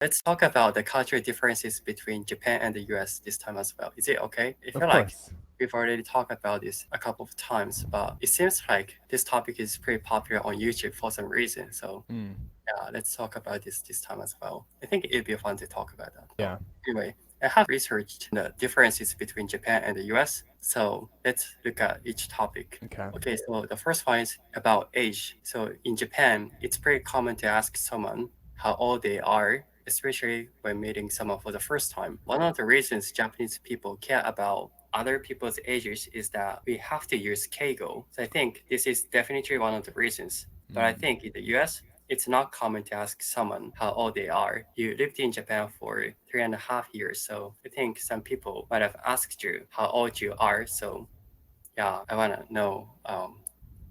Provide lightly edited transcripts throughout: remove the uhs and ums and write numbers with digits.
let's talk about the cultural differences between Japan and the US this time as well. Is it okay? I feel Of like course. we've already talked about this a couple of times, but it seems like this topic is pretty popular on YouTube for some reason. So Mm, yeah, let's talk about this time as well. I think it'd be fun to talk about that. So yeah. anyway, I have researched the differences between Japan and the US. So let's look at each topic. Okay. Okay, so the first one is about age. So in Japan, it's pretty common to ask someone how old they are, especially when meeting someone for the first time. One of the reasons Japanese people care about other people's ages is that we have to use keigo. So I think this is definitely one of the reasons. But I think in the US, it's not common to ask someone how old they are. You lived in Japan for 3.5 years, so I think some people might have asked you how old you are. So yeah, I want to know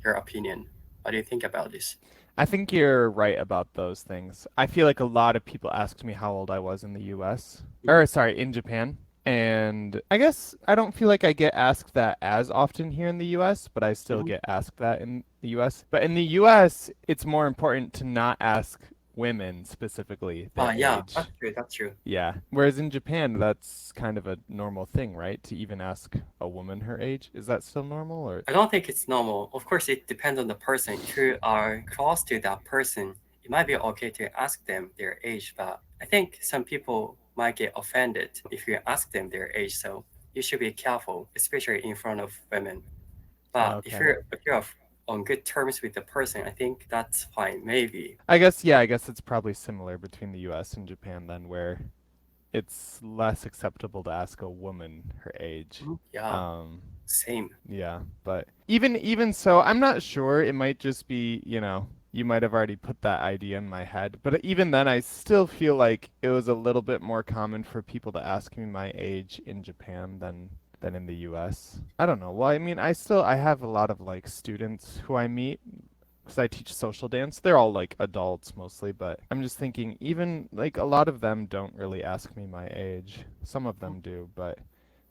your opinion. What do you think about this? I think you're right about those things. I feel like a lot of people asked me how old I was in the US, or sorry, in Japan. And I guess I don't feel like I get asked that as often here in the US, but I still Mhm. get asked that in the US. But in the US, it's more important to not ask women specifically their Yeah, age. that's true. That's true. Yeah. Whereas in Japan, that's kind of a normal thing, right? To even ask a woman her age. Is that still normal or? I don't think it's normal. Of course, it depends on the person. If you are close to that person, it might be okay to ask them their age, but I think some people might get offended if you ask them their age. So you should be careful, especially in front of women. But Okay. if you're on good terms with the person, I think that's fine. Maybe. I guess it's probably similar between the US and Japan then, where it's less acceptable to ask a woman her age. Yeah, Um, same. yeah, but even so, I'm not sure. It might just be, you might have already put that idea in my head. But even then, I still feel like it was a little bit more common for people to ask me my age in Japan than in the US. I don't know. Well, I mean, I have a lot of like students who I meet because I teach social dance. They're all like adults mostly, but I'm just thinking even like a lot of them don't really ask me my age. Some of them do, but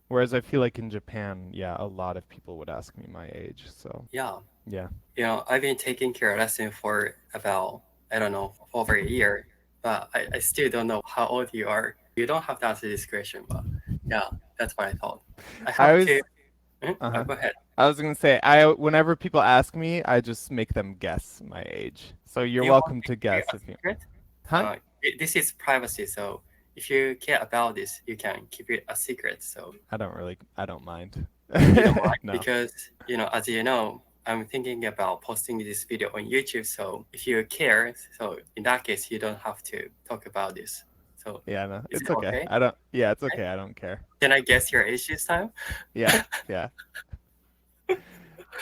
whereas I feel like in Japan, yeah, a lot of people would ask me my age. So, Yeah. yeah. I've been taking care lesson for about, I don't know, for over a year, but I still don't know how old you are. You don't have to answer this question, but yeah, that's what I thought. I I have to, was oh, uh-huh. go ahead. I was gonna say whenever people ask me, I just make them guess my age. So you're Do you want welcome me to to keep it guess a if you secret? Huh? This is privacy, so if you care about this, you can keep it a secret. So I don't mind. you don't mind No. because, as you know, I'm thinking about posting this video on YouTube. So if you care, so in that case, you don't have to talk about this. So Yeah, no. is It's it okay. okay? It's Okay. okay. I don't care. Can I guess your age this time? Yeah. Yeah.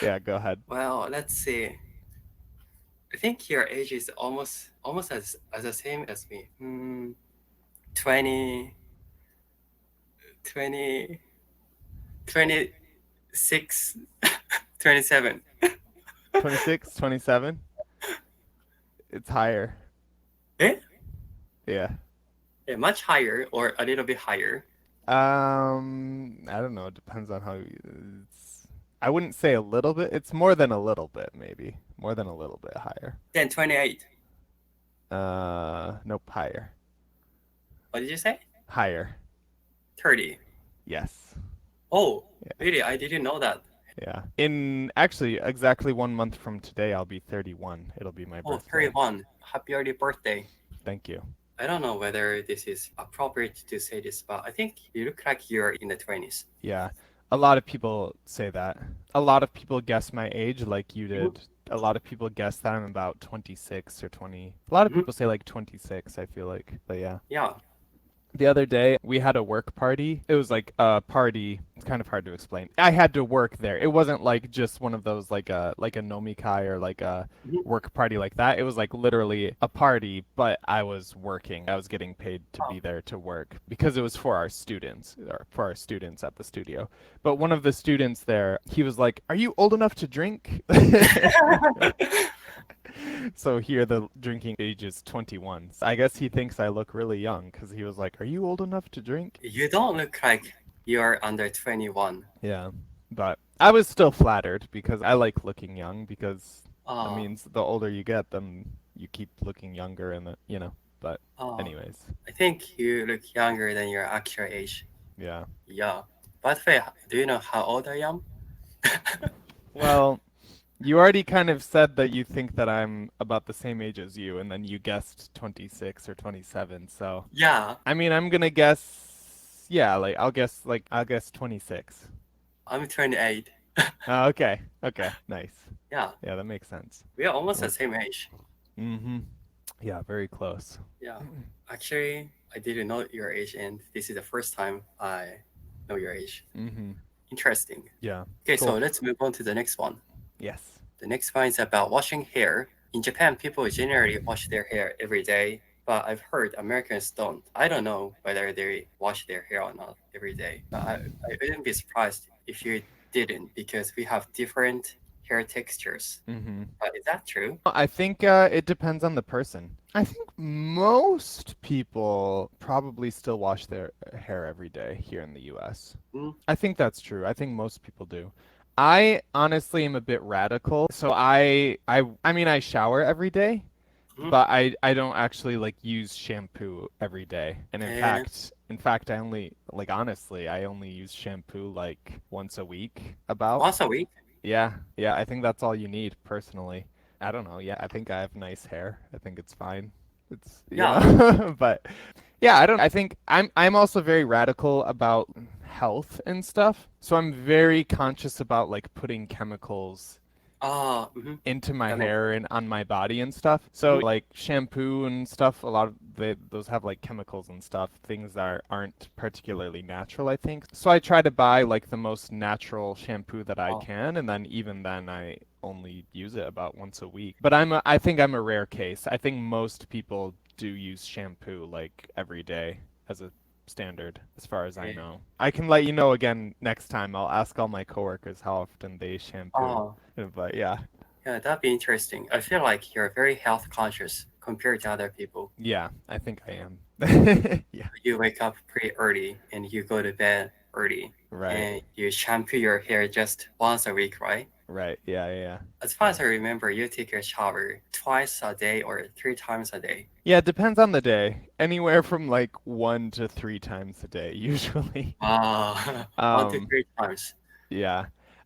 Yeah, go ahead. Well, let's see. I think your age is almost as the same as me. 20, 20, 26, 27. 26, 27. It's higher. Eh? Yeah. Yeah, much higher or a little bit higher. I don't know. It depends on it's. I wouldn't say a little bit. It's more than a little bit, maybe. More than a little bit higher. Then 28. Nope, higher. What did you say? Higher. 30. Yes. Oh, Yeah. really? I didn't know that. Yeah. In actually exactly 1 month from today, I'll be 31. It'll be my Oh, birthday. 31. Happy early birthday. Thank you. I don't know whether this is appropriate to say this, but I think you look like you're in the 20s. Yeah. A lot of people say that. A lot of people guess my age like you Mhm, did. A lot of people guess that I'm about 26 or 20. A lot of mhm. people say like 26, I feel like. But yeah. Yeah. The other day, we had a work party. It was like a party. It's kind of hard to explain. I had to work there. It wasn't like just one of those like a nomikai or like a Mhm. work party like that. It was like literally a party, but I was working. I was getting paid to Oh. be there to work because it was for our students, or for our students at the studio. But one of the students there, he was like, "Are you old enough to drink?" So here the drinking age is 21. I guess he thinks I look really young because he was like, "Are you old enough to drink?" You don't look like you're under 21. Yeah. But I was still flattered because I like looking young because that Oh, means the older you get, then you keep looking younger and But Oh, anyways, I think you look younger than your actual age. yeah. Yeah. By the way, do you know how old I am? Well, you already kind of said that you think that I'm about the same age as you, and then you guessed 26 or 27. So, Yeah, I mean, I'm gonna guess, yeah, I'll guess 26. I'm 28. Oh, okay. Okay. Nice. Yeah, Yeah, that makes sense. we are almost the Well, same age. mm-hmm. Yeah, very close. Yeah. Actually, I didn't know your age, and this is the first time I know your age. Mm-hmm. Interesting. Yeah. Okay, so Cool. let's move on to the next one. Yes. The next one is about washing hair. In Japan, people generally wash their hair every day, but I've heard Americans don't. I don't know whether they wash their hair or not every day, but I wouldn't be surprised if you didn't because we have different hair textures. Mm-hmm. Is that true? I think it depends on the person. I think most people probably still wash their hair every day here in the US. Mm, I think that's true. I think most people do. I honestly am a bit radical. So I mean I shower every day, mm, but I don't actually like use shampoo every day. And eh, in fact I only like honestly I only use shampoo like once a week about. once a week? Yeah. Yeah, I think that's all you need personally. I don't know. Yeah, I think I have nice hair. I think it's fine. It's, Yeah. but yeah, I don't I think I'm also very radical about health and stuff. So I'm very conscious about like putting chemicals Mhm. into my That makes hair and on my body and stuff. So like shampoo and stuff, a lot of those have like chemicals and stuff, things that aren't particularly natural, I think. So I try to buy like the most natural shampoo that I oh, can, and then even then I only use it about once a week. But I think I'm a rare case. I think most people do use shampoo like every day as a standard, as far as I eh, know. I can let you know again next time. I'll ask all my coworkers how often they shampoo. oh, But yeah. yeah, that'd be interesting. I feel like you're very health conscious compared to other people. Yeah, I think I am. Yeah, You wake up pretty early and you go to bed early right, and you shampoo your hair just once a week, right? right. Yeah, yeah, As far yeah. as I remember, you take your shower twice a day or 3 times a day. Yeah, it depends on the day. Anywhere from like 1 to 3 times a day, usually. Ah, one to Um, three times. yeah.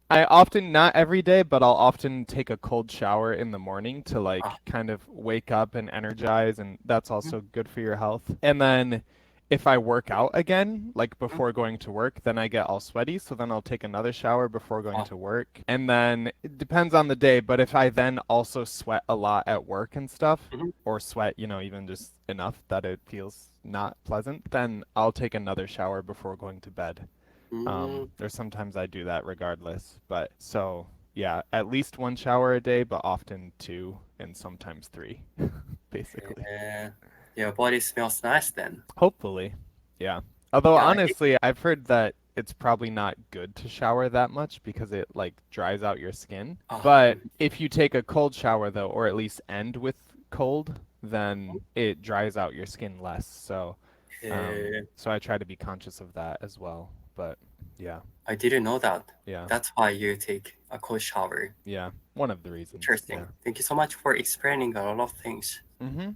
I often, not every day, but I'll often take a cold shower in the morning to Ah, like kind of wake up and energize, and that's mhm, also good for your health. And then if I work out again, like mhm. before going to work, then I get all sweaty, so then I'll take another shower before going Ah, to work. And then it depends on the day, but if I then also sweat a lot at work and stuff, mhm, or sweat, even just enough that it feels not pleasant, then I'll take another shower before going to bed. mm, Or sometimes I do that regardless. But so yeah, at least one shower a day, but often two and sometimes three, basically. yeah. Your body smells nice then. Hopefully. Yeah. Although Yeah, honestly, I've heard that it's probably not good to shower that much because it like dries out your skin. But mhm, if you take a cold shower though, or at least end with cold, then it dries out your skin less. eh, So I try to be conscious of that as well. But yeah, I didn't know that. yeah. That's why you take a cold shower. Yeah, one of the reasons. Interesting. Yeah. Thank you so much for explaining a lot of things. Mm-hmm.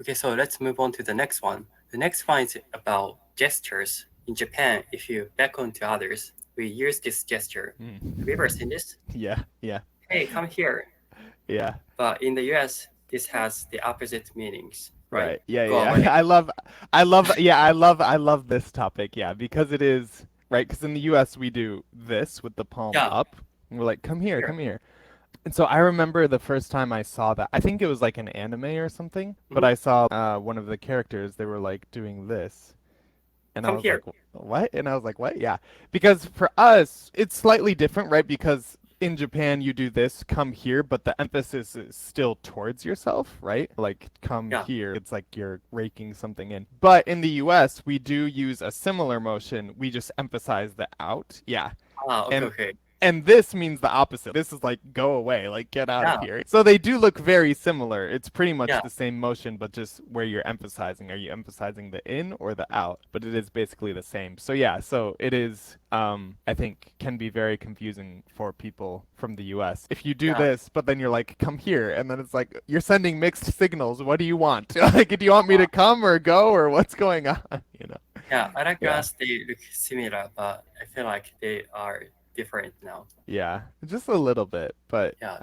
Okay, so let's move on to the next one. The next one is about gestures. In Japan, if you beckon to others, we use this gesture. Have you ever Mm. seen this? Yeah, yeah, Hey, come here. yeah. But in the US, this has the opposite meanings, right? Right. Yeah, Go yeah. away. I love this topic. Yeah, because it is right. Because in the U.S. we do this with the palm Yeah, up. And we're like, come here, here. come here. And so I remember the first time I saw that. I think it was like an anime or something. But Mhm. I saw one of the characters. They were like doing this, and I Come was like, here. what? And I was like, what? Yeah. Because for us, it's slightly different, right? Because in Japan, you do this, come here, but the emphasis is still towards yourself, right? Like, come Yeah. here. It's like you're raking something in. But in the US, we do use a similar motion. We just emphasize the out. Yeah. Ah, okay, And okay. And this means the opposite. This is like, go away, like, get out of Yeah, here. So they do look very similar. It's pretty much yeah, the same motion, but just where you're emphasizing. Are you emphasizing the in or the out? But it is basically the same. So yeah, so it is, I think, can be very confusing for people from the US. If you do yeah, this, but then you're like, come here, and then it's like, you're sending mixed signals. What do you want? Like, do you want me to come or go or what's going on? You know? yeah. I like Yeah. US, they look similar, but I feel like they are different now. Yeah. Just a little bit, but Yeah,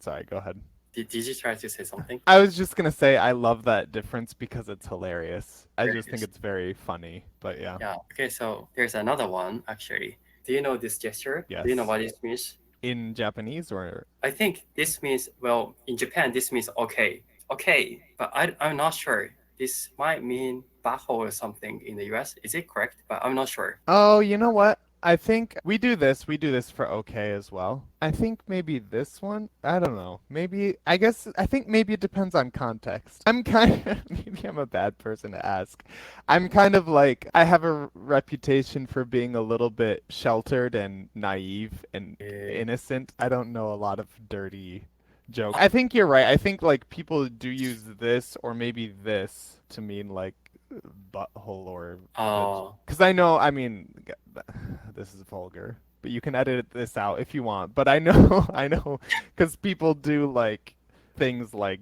sorry, go ahead. did you try to say something? I was just gonna say I love that difference because it's hilarious. I There just it think is. it's very funny, but yeah. Yeah. Okay, so there's another one actually. Do you know this gesture? Do you know Yes. what it means? In Japanese or I think this means, well, in Japan, this means okay. Okay. But I'm not sure. This might mean bajo or something in the US. Is it correct? But I'm not sure. oh, you know what? I think we do this. We do this for okay as well. I think maybe this one. I don't know. Maybe I guess I think maybe it depends on context. I'm kind of maybe I'm a bad person to ask. I'm kind of like I have a reputation for being a little bit sheltered and naive and innocent. I don't know a lot of dirty jokes. I think you're right. I think like people do use this or maybe this to mean like butthole or Oh, because I know, I mean, this is vulgar, but you can edit this out if you want. But I know, I know, because people do like things like,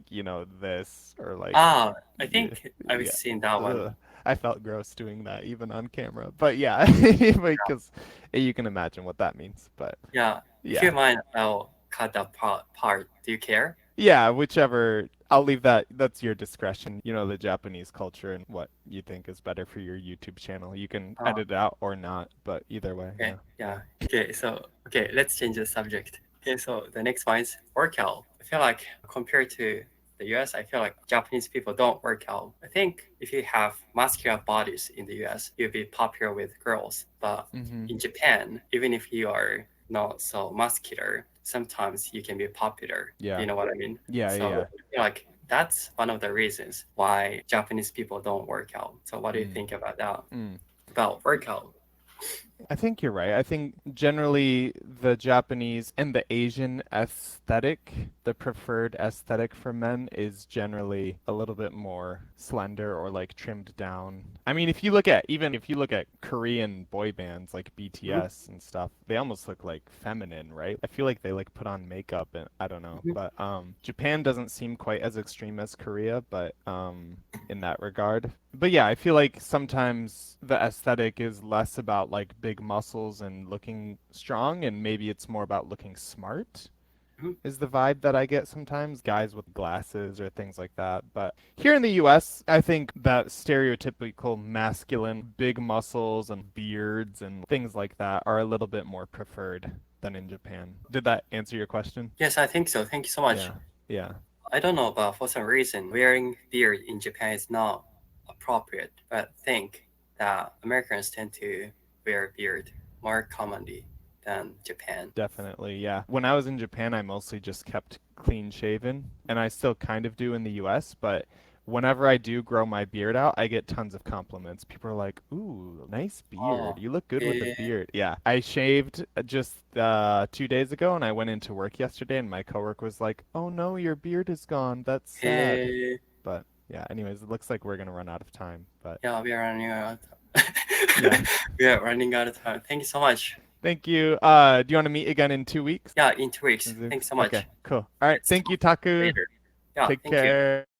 this or like, I yeah, think I've yeah. seen that one. Ugh. I felt gross doing that even on camera. But yeah, because you can imagine what that means. But Yeah. If you yeah. mind, I'll cut that part. Do you care? Yeah, whichever. I'll leave that. That's your discretion. You know, the Japanese culture and what you think is better for your YouTube channel. You can Oh, edit it out or not, but either way, okay. yeah. Yeah. Okay, let's change the subject. Okay, so the next one is workout. I feel like compared to the US, I feel like Japanese people don't work out. I think if you have muscular bodies in the US, you'll be popular with girls. But Mm-hmm. in Japan, even if you are not so muscular, sometimes you can be popular. Do Yeah. you know what I mean? Yeah, So yeah, I feel like that's one of the reasons why Japanese people don't work out. So what do yeah. you think about that? Mm. About workout? I think you're right. I think generally the Japanese and the Asian aesthetic, the preferred aesthetic for men is generally a little bit more slender or like trimmed down. I mean, if you look at even if you look at Korean boy bands like Mhm, BTS and stuff, they almost look like feminine, right? I feel like they like put on makeup and I don't know. mhm. But Japan doesn't seem quite as extreme as Korea, but in that regard. But yeah, I feel like sometimes the aesthetic is less about like big muscles and looking strong, and maybe it's more about looking smart, Mhm. is the vibe that I get sometimes, guys with glasses or things like that. But here in the US, I think that stereotypical masculine big muscles and beards and things like that are a little bit more preferred than in Japan. Did that answer your question? Yes, I think so. Thank you so much. Yeah. Yeah. I don't know, but for some reason, wearing beard in Japan is not appropriate. But I think that Americans tend to wear beard more commonly than Japan. Definitely, yeah. When I was in Japan, I mostly just kept clean shaven, and I still kind of do in the US, but whenever I do grow my beard out, I get tons of compliments. People are like, "Ooh, nice beard. Oh, You look good with the eh, beard." Yeah. I shaved just 2 days ago, and I went into work yesterday, and my coworker was like, "Oh no, your beard is gone. That's sad." eh, But yeah, anyways, it looks like we're gonna run out of time, but yeah, we are running out. yeah. We are running out of time. Thank you so much. Thank you. Do you want to meet again in 2 weeks? Yeah, in 2 weeks. Is it- Thanks so Okay, much. cool. All right. Let's Thank you, talk Taku. later. Yeah, Take thank you. care.